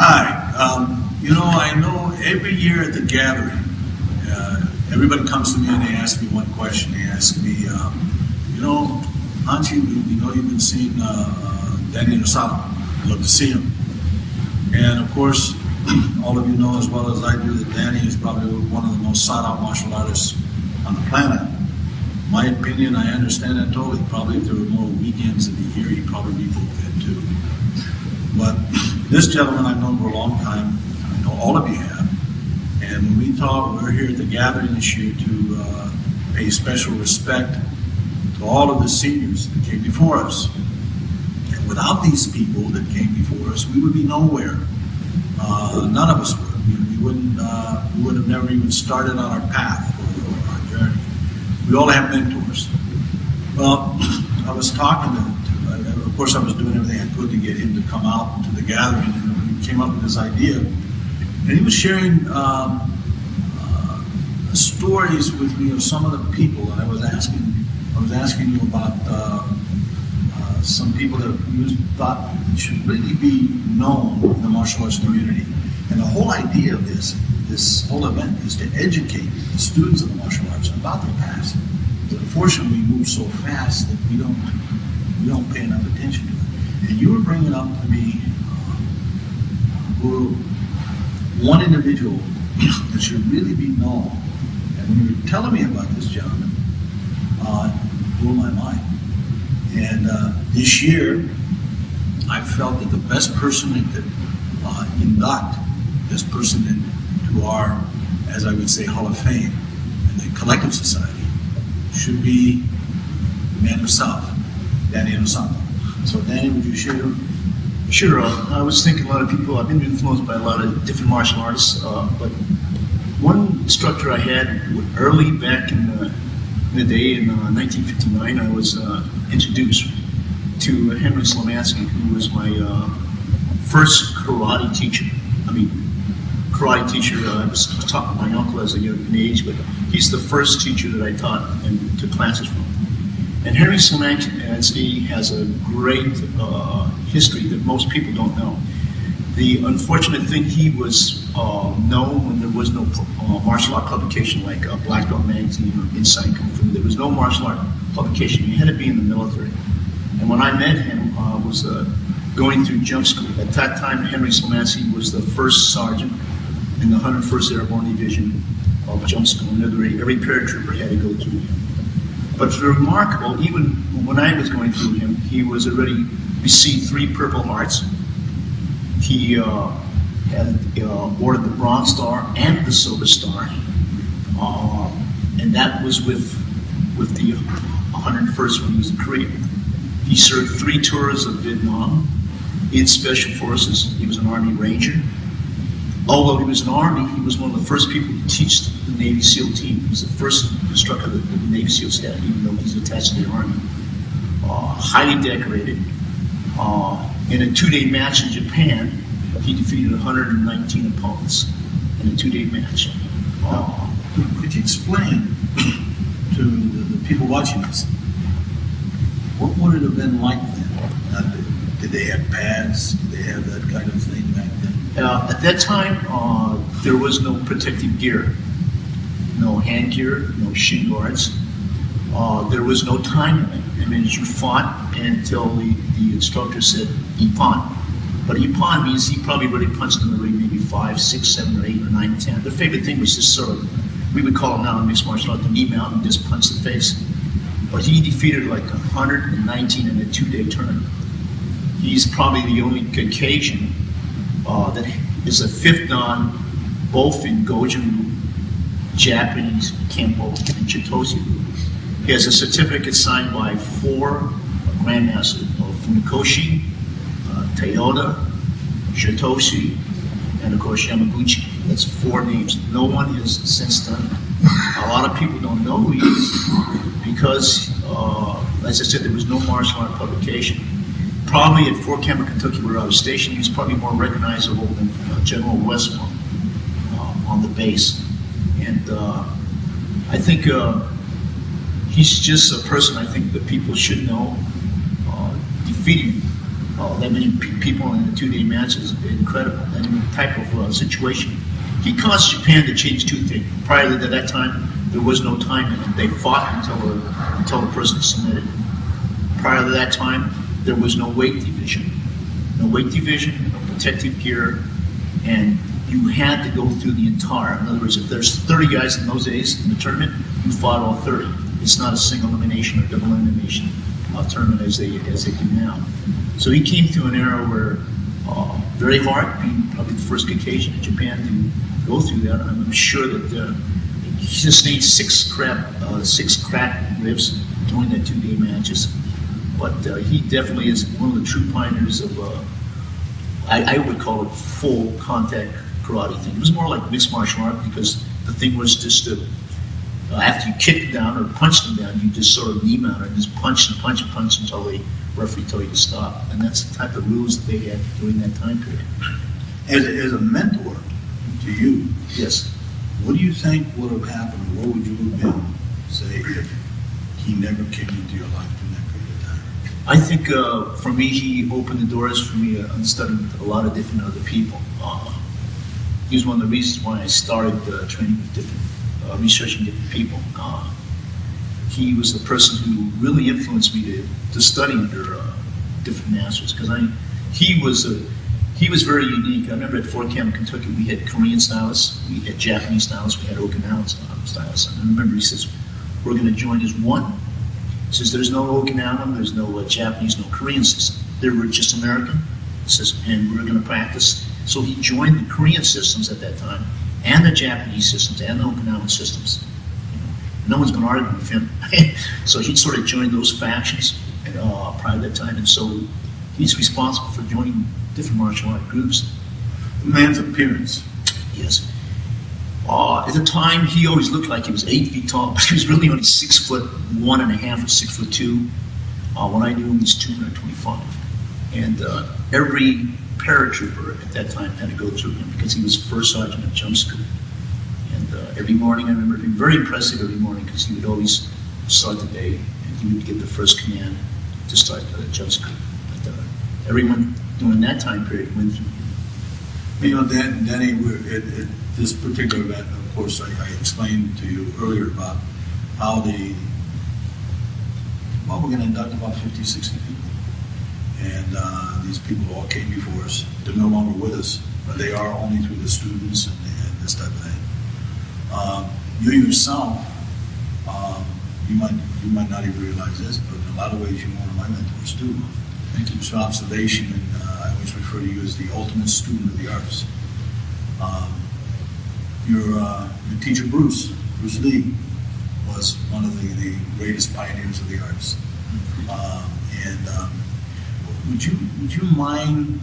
Hi. I know every year at the gathering, everybody comes to me and they ask me one question. They ask me, Hanshi, we know you've been seeing Danny Inosanto. I'd love to see him. And of course, all of you know as well as I do that Danny is probably one of the most sought-out martial artists on the planet. My opinion, I understand that totally. Probably if there were more weekends in the year, he'd probably be booked in too. But this gentleman I've known for a long time. I know all of you have. And when we talk, we're here at the gathering this year to pay special respect to all of the seniors that came before us. And without these people that came before us, we would be nowhere. None of us would. We would have never even started on our path or our journey. We all have mentors. Well, I was talking to of course, I was doing everything I could to get him to come out to the gathering, and he came up with this idea. And he was sharing stories with me of some of the people. And I was asking you about some people that you thought should really be known in the martial arts community. And the whole idea of this whole event is to educate the students of the martial arts about their past. But unfortunately, we move so fast that we don't pay enough attention to it. And you were bringing up to me one individual that should really be known. And when you were telling me about this gentleman, it blew my mind. And this year, I felt that the best person that could induct this person into our, as I would say, Hall of Fame and the Collective Society should be the man himself, Danny Inosanto. So Danny, would you share? Sure. I was thinking a lot of people, I've been influenced by a lot of different martial artists, but one instructor I had early back in the day in 1959, I was introduced to Henry Slamansky, who was my first karate teacher. Karate teacher, I was taught by my uncle as a young age, but he's the first teacher that I taught and took classes from. And Henry Slamansky has a great history that most people don't know. The unfortunate thing, he was known when there was no martial art publication like Black Belt Magazine or Inside Kung Fu. There was no martial art publication. You had to be in the military. And when I met him, I was going through jump school. At that time, Henry Slamansky was the first sergeant in the 101st Airborne Division of jump school. And every paratrooper had to go through him. But remarkable, even when I was going through him, he was already received 3 Purple Hearts. He had ordered the Bronze Star and the Silver Star, and that was with the 101st when he was in Korea. He served 3 tours of Vietnam in Special Forces. He was an Army Ranger. Although he was in Army, he was one of the first people to teach the Navy SEAL team. He was the first instructor that the Navy SEALs had, even though he's attached to the Army. Highly decorated. In a 2-day match in Japan, he defeated 119 opponents in a 2-day match. Could you explain to the people watching this, what would it have been like then? Did they have pads? Did they have that kind of thing back then? At that time, there was no protective gear. No hand gear, no shin guards. There was no time limit. You fought until the instructor said Ippon. But Ippon means he probably already punched in the ring maybe 5, 6, 7, or 8, or 9, 10. Their favorite thing was just sort of, we would call it now in mixed martial art, the knee mount and just punch the face. But he defeated like 119 in a 2-day tournament. He's probably the only Caucasian that is a 5th dan, both in Goju, Japanese, Kempo, and Chitoshi. He has a certificate signed by 4 grandmasters of Funakoshi, Toyota, Shitoshi, and of course Yamaguchi. That's 4 names. No one has since done it. A lot of people don't know who he is because, as I said, there was no martial art publication. Probably at Fort Campbell, Kentucky, where I was stationed, he was probably more recognizable than General Westmore on the base. And I think he's just a person I think that people should know. Defeating that many people in a 2-day match is incredible. And in the type of situation, he caused Japan to change two things. Prior to that time, there was no time limit. They fought until the person submitted. Prior to that time, there was no weight division. No weight division, no protective gear, and you had to go through the entire. In other words, if there's 30 guys in those days in the tournament, you fought all 30. It's not a single elimination or double elimination tournament as they do now. So he came through an era where very hard, being probably the first Caucasian in Japan to go through that. I'm sure that he sustained six cracked ribs during that 2-day matches. But he definitely is one of the true pioneers of, I would call it full contact karate thing. It was more like mixed martial art because the thing was just to, after you kicked them down or punched them down, you just sort of knee mount and just punch and punch and punch until the referee told you to stop. And that's the type of rules that they had during that time period. As a mentor to you, yes. What do you think would have happened, or what would you have been, say, if he never came into your life during that period of time? I think for me, he opened the doors for me on studying with a lot of different other people. He was one of the reasons why I started training with different, researching different people. He was the person who really influenced me to study under different masters because he was very unique. I remember at Fort Campbell, Kentucky, we had Korean stylists, we had Japanese stylists, we had Okinawan stylists. And I remember he says, we're going to join as one. He says, there's no Okinawan, there's no Japanese, no Korean system. They were just American. He says, and we're going to practice. So he joined the Korean systems at that time, and the Japanese systems, and the Okinawan systems. No one's going to argue with him. So he sort of joined those factions prior to that time. And so he's responsible for joining different martial art groups. The man's appearance. Yes. At the time, he always looked like he was 8 feet tall, but he was really only 6'1.5" or 6'2". When I knew him, he was 225. And every paratrooper at that time had to go through him because he was first sergeant at jump school. And every morning, I remember being very impressive every morning because he would always start the day and he would get the first command to start jump school. But everyone during that time period went through him. You know, Danny, at this particular event, of course, I explained to you earlier about how we're going to induct about 50, 60 people. And these people all came before us. They're no longer with us, but they are only through the students and this type of thing. You yourself, you might not even realize this, but in a lot of ways you're one of my mentors too. Thank you. So observation, and I always refer to you as the ultimate student of the arts. Your teacher Bruce Lee was one of the greatest pioneers of the arts. Would you mind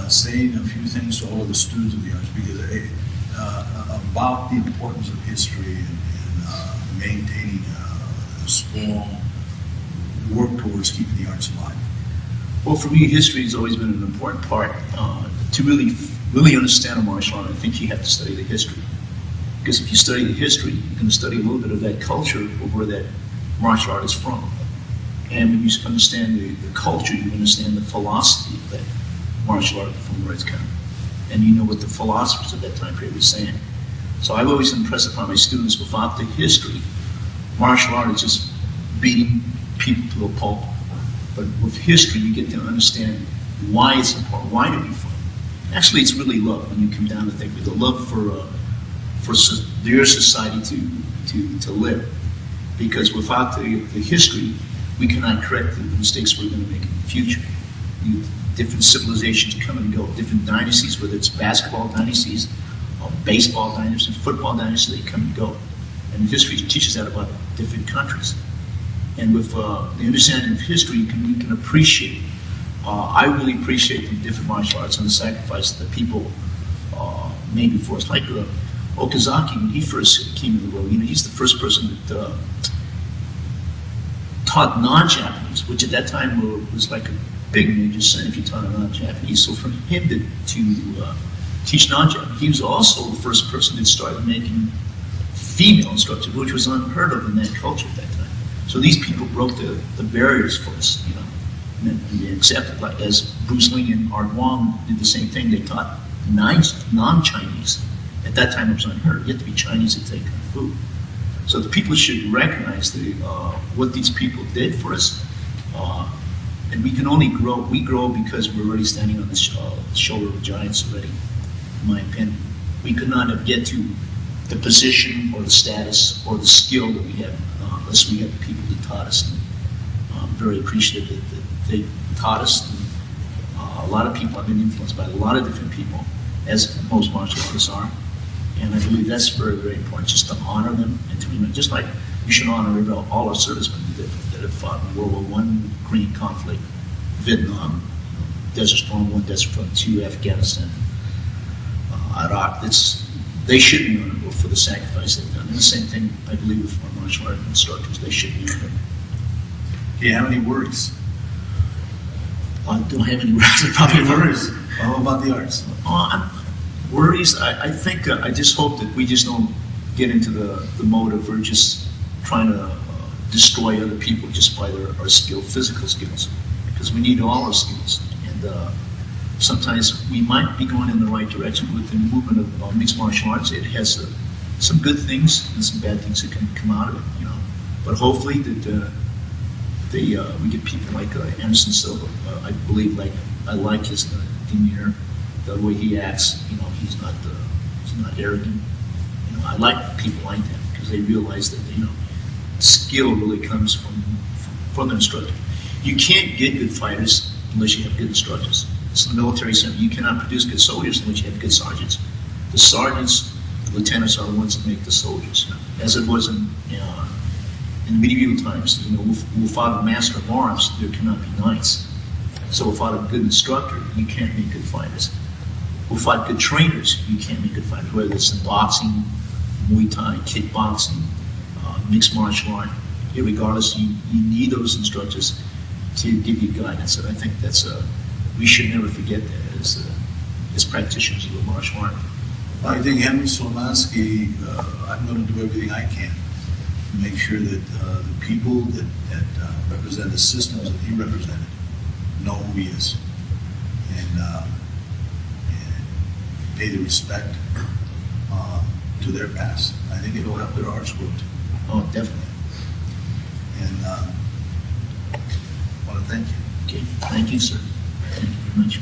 saying a few things to all of the students of the arts, because about the importance of history and maintaining a strong work towards keeping the arts alive? Well, for me, history has always been an important part. To really understand a martial art, I think you have to study the history. Because if you study the history, you're going to study a little bit of that culture of where that martial art is from. And when you understand the culture, you understand the philosophy of that martial art from where it's come. And you know what the philosophers of that time period were saying. So I've always impressed upon my students, without the history, martial art is just beating people to a pulp. But with history, you get to understand why it's important, why to be fun. Actually, it's really love when you come down to think, with the love for your society to live. Because without the history, we cannot correct the mistakes we're going to make in the future. Different civilizations come and go, different dynasties, whether it's basketball dynasties, or baseball dynasties, football dynasties, they come and go. And history teaches that about different countries. And with the understanding of history, you can appreciate. I really appreciate the different martial arts and the sacrifice that people made before us. Like Okazaki, when he first came in the world, he's the first person that taught non-Japanese, which at that time was like a big major sin if you taught a non-Japanese. So for him to teach non-Japanese, he was also the first person that started making female instructors, which was unheard of in that culture at that time. So these people broke the barriers for us, and they accepted, like as Bruce Lee and Art Wong did the same thing. They taught non-Chinese. At that time, it was unheard. You had to be Chinese to take kung fu. So the people should recognize what these people did for us. And we can only grow. We grow because we're already standing on the shoulder of giants already, in my opinion. We could not have get to the position or the status or the skill that we have unless we had people that taught us. And I'm very appreciative that they taught us. And, a lot of people have been influenced by a lot of different people, as most martial artists are. And I believe that's very, very important, just to honor them and to remember, just like you should honor all our servicemen that have fought in World War I, Korean conflict, Vietnam, Desert Storm 1, Desert Storm 2, Afghanistan, Iraq. They should be honorable for the sacrifice they've done. And the same thing, I believe, with our martial art instructors. They should be honored. Do you have any words? I don't have any words. Probably words. How about the arts? Worries, I think, I just hope that we just don't get into the mode of we're just trying to destroy other people just by our skill, physical skills, because we need all our skills. And sometimes we might be going in the right direction with the movement of mixed martial arts. It has some good things and some bad things that can come out of it, But hopefully that we get people like Anderson Silva. I believe, I like his demeanor, the way he acts. He's not arrogant. I like people like that because they realize that skill really comes from the instructor. You can't get good fighters unless you have good instructors. It's the military center. You cannot produce good soldiers unless you have good sergeants. The sergeants, the lieutenants are the ones that make the soldiers. As it was in medieval times, without a master of arms, there cannot be knights. So without a good instructor, you can't make good fighters. Without good trainers, you can't make good fighters, whether it's in boxing, Muay Thai, kickboxing, mixed martial art. Irregardless, you need those instructors to give you guidance. And I think we should never forget that as practitioners of the martial art. I think Henry Solomansky, I'm going to do everything I can to make sure that the people that represent the systems that he represented know who he is and pay the respect to their past. I think it will help their arts grow too. Oh, definitely. And I want to thank you. Okay, thank you, sir. Thank you very much.